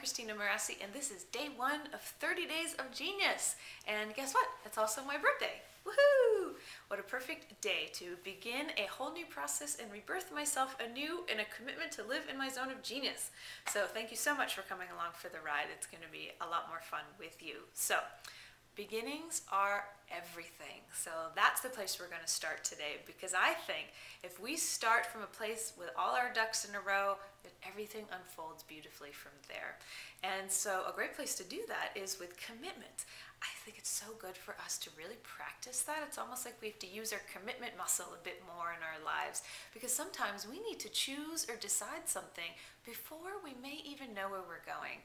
Christina Marassi, and this is day 1 of 30 Days of Genius. And guess what? It's also my birthday. Woohoo! What a perfect day to begin a whole new process and rebirth myself anew in a commitment to live in my zone of genius. So thank you so much for coming along for the ride. It's going to be a lot more fun with you. So beginnings are everything. So that's the place we're going to start today, because I think if we start from a place with all our ducks in a row, then everything unfolds beautifully from there. And so a great place to do that is with commitment. I think it's so good for us to really practice that. It's almost like we have to use our commitment muscle a bit more in our lives, because sometimes we need to choose or decide something before we may even know where we're going.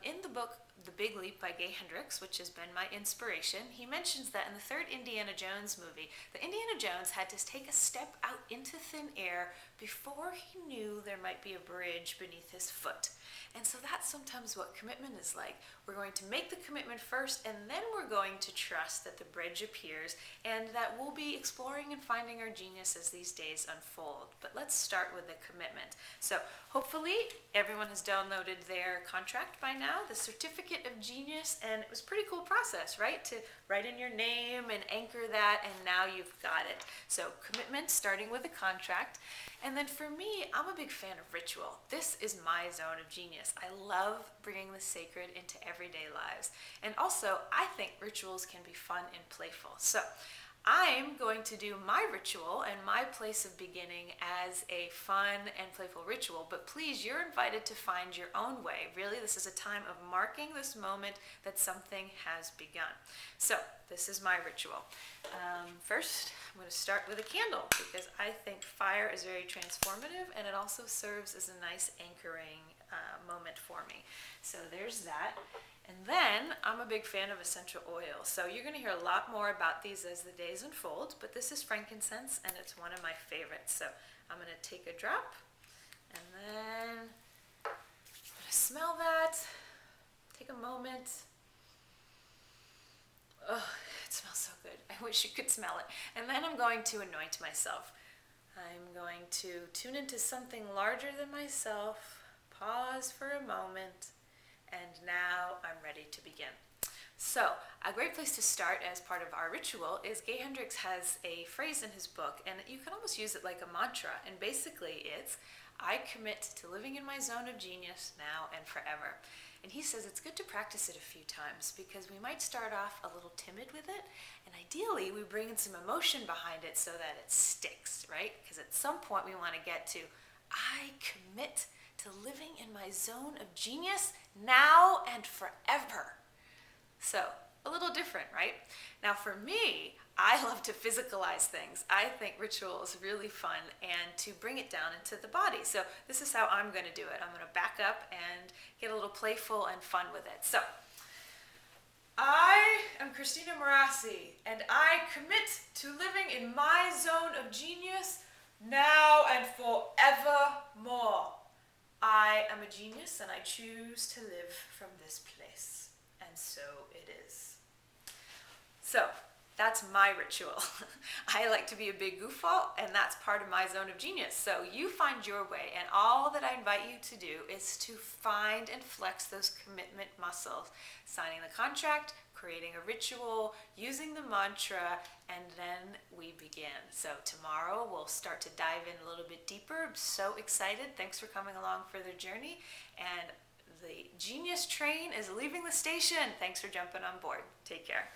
In the book, The Big Leap by Gay Hendricks, which has been my inspiration, he mentions that in the third Indiana Jones movie, that Indiana Jones had to take a step out into thin air before he knew there might be a bridge beneath his foot. And so that's sometimes what commitment is like. We're going to make the commitment first, and then we're going to trust that the bridge appears, and that we'll be exploring and finding our genius as these days unfold. But let's start with the commitment. So hopefully everyone has downloaded their contract by now, the Certificate of Genius, and it was a pretty cool process, right? To write in your name and anchor that, and now you've got it. So commitment, starting with a contract. And then for me, I'm a big fan of ritual. This is my zone of genius. I love bringing the sacred into everyday lives. And also, I think rituals can be fun and playful. So I'm going to do my ritual and my place of beginning as a fun and playful ritual, but please, you're invited to find your own way. Really, this is a time of marking this moment that something has begun. So this is my ritual. First, I'm going to start with a candle, because I think fire is very transformative, and it also serves as a nice anchoring moment for me. So there's that. And then I'm a big fan of essential oils. So you're going to hear a lot more about these as the days unfold, but this is frankincense, and it's one of my favorites. So I'm going to take a drop, and then I'm going to smell that. Take a moment. Oh, it smells so good. I wish you could smell it. And then I'm going to anoint myself. I'm going to tune into something larger than myself, pause for a moment, and now I'm ready to begin. So a great place to start as part of our ritual is Gay Hendricks has a phrase in his book, and you can almost use it like a mantra. And basically it's, I commit to living in my zone of genius now and forever. And he says it's good to practice it a few times, because we might start off a little timid with it, and ideally we bring in some emotion behind it so that it sticks, right? Because at some point we want to get to, I commit to living in my zone of genius now and forever. So a little different, right? Now for me, I love to physicalize things. I think ritual is really fun, and to bring it down into the body. So this is how I'm going to do it. I'm going to back up and get a little playful and fun with it. So I am Christina Marassi, and I commit to living in my zone of genius now and forevermore. I am a genius, and I choose to live from this place. And so it is. So that's my ritual. I like to be a big goofball, and that's part of my zone of genius. So you find your way, and all that I invite you to do is to find and flex those commitment muscles, signing the contract, creating a ritual, using the mantra, and then we begin. So tomorrow we'll start to dive in a little bit deeper. I'm so excited. Thanks for coming along for the journey. And the Genius train is leaving the station. Thanks for jumping on board. Take care.